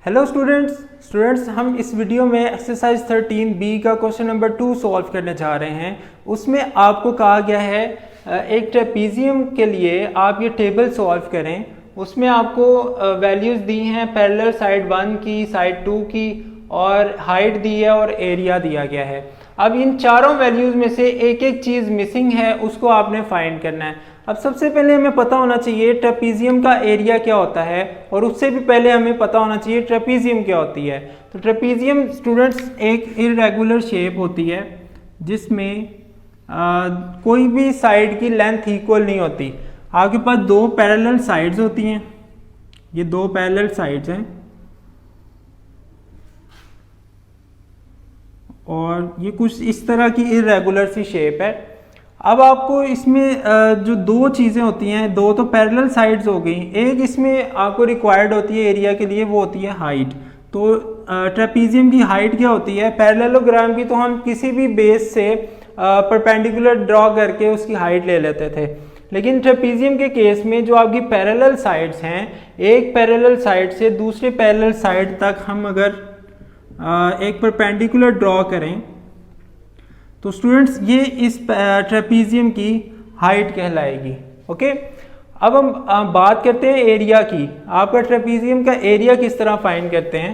Hello students हम इस video में एक्सरसाइज 13 बी का क्वेश्चन नंबर 2 सॉल्व करने जा रहे हैं। उसमें आपको कहा गया है एक ट्रेपीजियम के लिए आप ये टेबल सॉल्व करें। उसमें आपको वैल्यूज़ दी हैं पैरेलल साइड 1 की, साइड 2 की, और हाइट दी है और एरिया दिया गया है। अब इन चारों वैल्यूज़ में से एक एक चीज़ मिसिंग है, उसको आपने फाइंड करना है। अब सबसे पहले हमें पता होना चाहिए ट्रेपीजियम का एरिया क्या होता है, और उससे भी पहले हमें पता होना चाहिए ट्रेपीजियम क्या होती है। तो ट्रेपीजियम स्टूडेंट्स एक इरेगुलर शेप होती है जिसमें कोई भी साइड की लेंथ इक्वल नहीं होती। आपके पास दो पैरेलल साइड्स होती हैं, ये दो पैरेलल साइड्स हैं, और ये कुछ इस तरह की इरेगुलर सी शेप है। अब आपको इसमें जो दो चीज़ें होती हैं, दो तो पैरेलल साइड्स हो गई, एक इसमें आपको रिक्वायर्ड होती है एरिया के लिए, वो होती है हाइट। तो ट्रेपीजियम की हाइट क्या होती है? पैरेललोग्राम की तो हम किसी भी बेस से परपेंडिकुलर ड्रॉ करके उसकी हाइट ले लेते थे, लेकिन ट्रेपीजियम के केस में जो आपकी पैरेलल साइड्स हैं, एक पैरेलल साइड से दूसरे पैरेलल साइड तक हम अगर एक परपेंडिकुलर ड्रॉ करें तो स्टूडेंट्स ये इस ट्रेपीजियम की हाइट कहलाएगी। ओके, अब हम बात करते हैं एरिया की। आपका ट्रेपीजियम का एरिया किस तरह फाइंड करते हैं?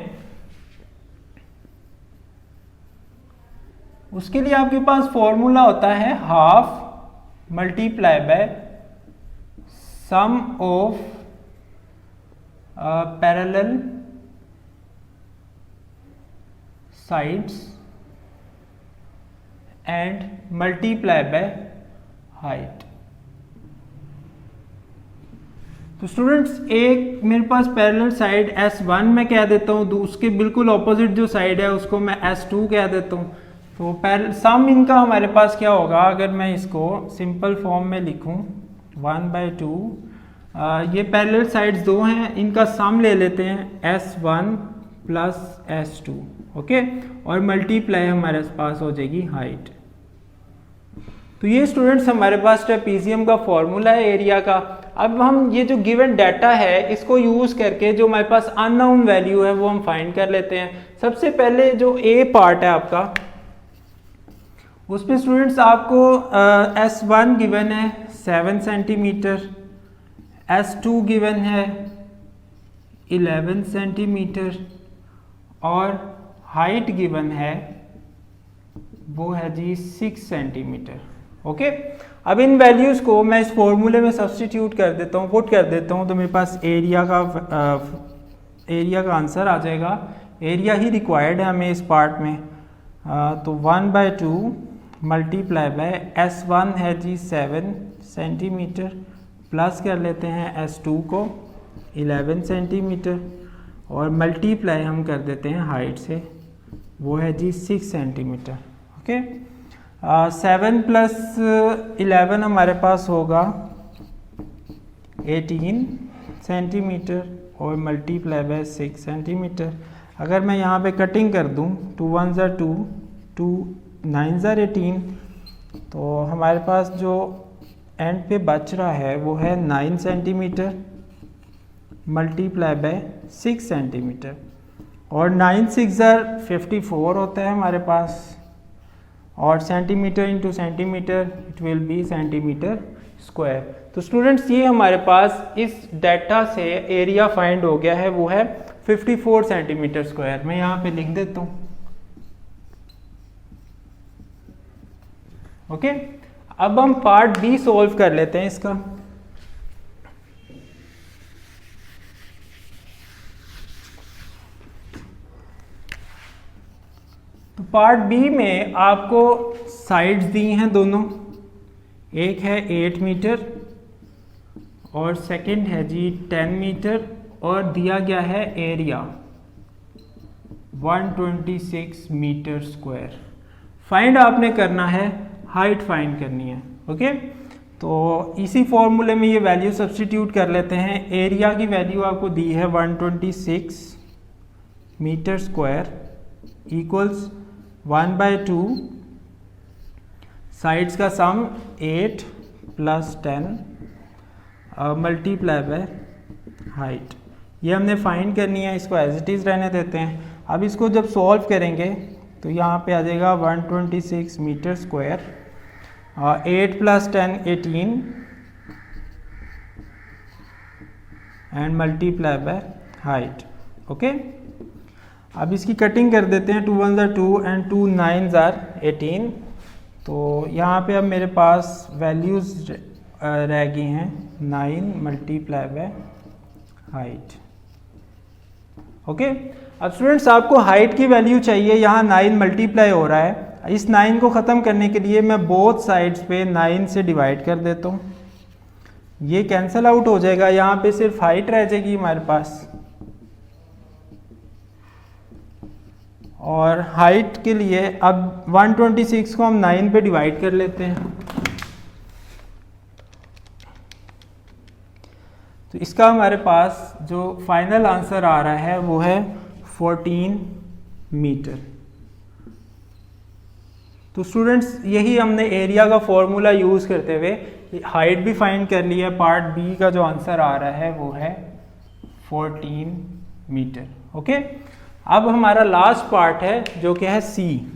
उसके लिए आपके पास फॉर्मूला होता है half multiply by sum of parallel sides and multiply by height. तो स्टूडेंट्स एक मेरे पास पैरेलल साइड S1 में कह देता हूँ, उसके बिल्कुल ऑपोजिट जो साइड है उसको मैं S2 कह देता हूँ। तो सम इनका हमारे पास क्या होगा? अगर मैं इसको सिंपल फॉर्म में लिखूँ 1/2, ये पैरेलल साइड्स दो हैं, इनका सम ले लेते हैं S1 प्लस S2। ओके, और मल्टीप्लाई हमारे पास हो जाएगी हाइट। तो ये स्टूडेंट्स हमारे पास ट्रेपीजियम का फॉर्मूला है एरिया का। अब हम ये जो गिवन डाटा है इसको यूज करके जो हमारे पास अननोन वैल्यू है वो हम फाइंड कर लेते हैं। सबसे पहले जो ए पार्ट है आपका, उसमें स्टूडेंट्स आपको S1 गिवन है 7 सेंटीमीटर, S2 गिवन है 11 सेंटीमीटर, और हाइट गिवन है वो है जी 6 सेंटीमीटर। ओके, अब इन वैल्यूज़ को मैं इस फॉर्मूले में सब्सटीट्यूट कर देता हूँ, पुट कर देता हूँ, तो मेरे पास एरिया का आंसर आ जाएगा। एरिया ही रिक्वायर्ड है हमें इस पार्ट में। तो 1/2 मल्टीप्लाई बाय S1 है जी 7 सेंटीमीटर, प्लस कर लेते हैं S2 को 11 सेंटीमीटर, और मल्टीप्लाई हम कर देते हैं हाइट से, वो है जी 6 सेंटीमीटर। ओके, 7 प्लस 11 हमारे पास होगा 18 सेंटीमीटर, और मल्टीप्लाई बाय 6 सेंटीमीटर। अगर मैं यहाँ पे कटिंग कर दूँ, 2 1 ज़ा 2, 2 9 ज़ा 18, तो हमारे पास जो एंड पे बच रहा है वो है 9 सेंटीमीटर मल्टीप्लाई बाय 6 सेंटीमीटर, और 9 6 ज़ा 54 होता है हमारे पास, और centimetre into centimetre it will be centimetre square. तो स्टूडेंट्स ये हमारे पास इस डाटा से एरिया फाइंड हो गया है, वो है 54 सेंटीमीटर स्क्वायर। मैं यहाँ पे लिख देता हूँ। ओके, अब हम पार्ट बी सॉल्व कर लेते हैं इसका। तो पार्ट बी में आपको साइड्स दी हैं दोनों, एक है 8 मीटर और सेकंड है जी 10 मीटर, और दिया गया है एरिया 126 मीटर स्क्वायर। फाइंड आपने करना है, हाइट फाइंड करनी है। ओके, तो इसी फॉर्मूले में ये वैल्यू सब्स्टिट्यूट कर लेते हैं। एरिया की वैल्यू आपको दी है 126 मीटर स्क्वायर इक्वल्स 1/2 साइड्स का सम 8 प्लस 10 मल्टीप्लाई बाय हाइट। ये हमने फाइंड करनी है, इसको एज इट इज़ रहने देते हैं। अब इसको जब सॉल्व करेंगे तो यहाँ पे आ जाएगा 126 metre square, 8 + 10 18 and multiply by height. Okay, अब इसकी कटिंग कर देते हैं, 2 1 2 एंड 2 9 18। तो यहाँ पे अब मेरे पास वैल्यूज़ रह गई हैं 9 मल्टीप्लाई बाय हाइट। ओके, अब स्टूडेंट्स आपको हाइट की वैल्यू चाहिए, यहाँ 9 मल्टीप्लाई हो रहा है। इस 9 को ख़त्म करने के लिए मैं बोथ साइड्स पे 9 से डिवाइड कर देता हूँ, ये कैंसिल आउट हो जाएगा, यहाँ पे सिर्फ हाइट रह जाएगी हमारे पास। और हाइट के लिए अब 126 को हम 9 पे डिवाइड कर लेते हैं, तो इसका हमारे पास जो फाइनल आंसर आ रहा है वो है 14 मीटर। तो स्टूडेंट्स यही हमने एरिया का फॉर्मूला यूज़ करते हुए हाइट भी फाइंड कर लिया है। पार्ट बी का जो आंसर आ रहा है वो है 14 मीटर। ओके, अब हमारा लास्ट पार्ट है जो कि है सी।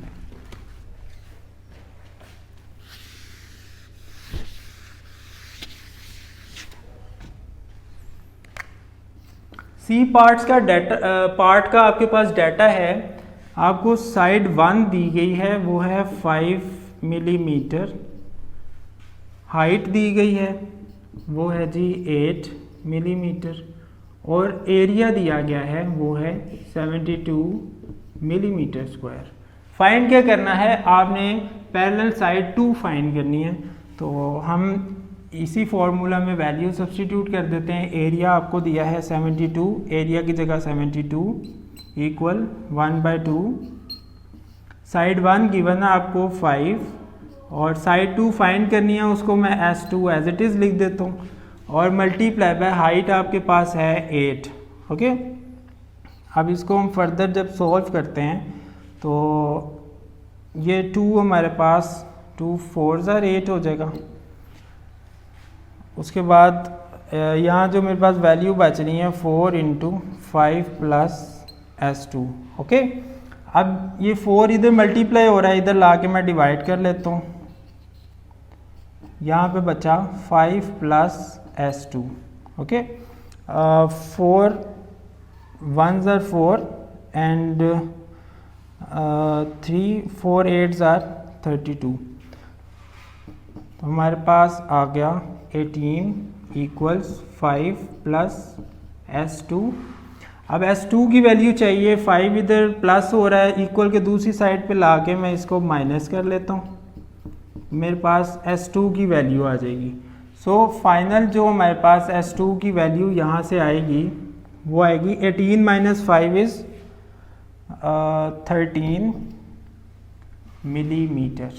सी पार्ट्स का डाटा, पार्ट का आपके पास डाटा है, आपको साइड 1 दी गई है वो है 5 मिलीमीटर, हाइट दी गई है वो है जी 8 मिलीमीटर, और एरिया दिया गया है वो है 72 मिलीमीटर स्क्वायर। फाइंड क्या करना है, आपने पैरेलल साइड 2 फाइंड करनी है। तो हम इसी फॉर्मूला में वैल्यू सब्स्टिट्यूट कर देते हैं। एरिया आपको दिया है 72, एरिया की जगह 72 इक्वल 1/2, साइड 1 गिवन है आपको 5, और साइड 2 फाइंड करनी है, उसको मैं S2 एज इट इज़ लिख देता हूँ, और मल्टीप्लाई बाय हाइट आपके पास है 8। ओके, अब इसको हम फर्दर जब सॉल्व करते हैं तो ये 2 हमारे पास 2 4 8 हो जाएगा। उसके बाद यहाँ जो मेरे पास वैल्यू बच रही है 4 × 5 + S2। ओके, अब ये 4 इधर मल्टीप्लाई हो रहा है, इधर ला के मैं डिवाइड कर लेता हूँ, यहाँ पे बचा 5 + S2। Okay, 4 1s are 4 and 3 4 8s are 32। तो हमारे पास आ गया 18 = 5 + S2। अब S2 की वैल्यू चाहिए, 5 इधर प्लस हो रहा है, इक्वल के दूसरी साइड पे ला के मैं इसको माइनस कर लेता हूँ, मेरे पास S2 की वैल्यू आ जाएगी। सो फाइनल जो हमारे पास S2 की वैल्यू यहाँ से आएगी वो आएगी 18 - 5 इज़ 13 मिलीमीटर।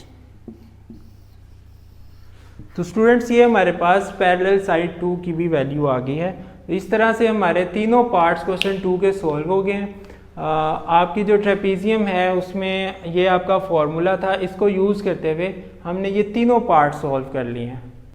तो स्टूडेंट्स ये हमारे पास पैरेलल साइड 2 की भी वैल्यू आ गई है। इस तरह से हमारे तीनों पार्ट्स क्वेश्चन 2 के सॉल्व हो गए हैं। आपकी जो ट्रेपीजियम है उसमें ये आपका फॉर्मूला था, इसको यूज़ करते हुए हमने ये तीनों पार्ट सॉल्व कर लिए हैं।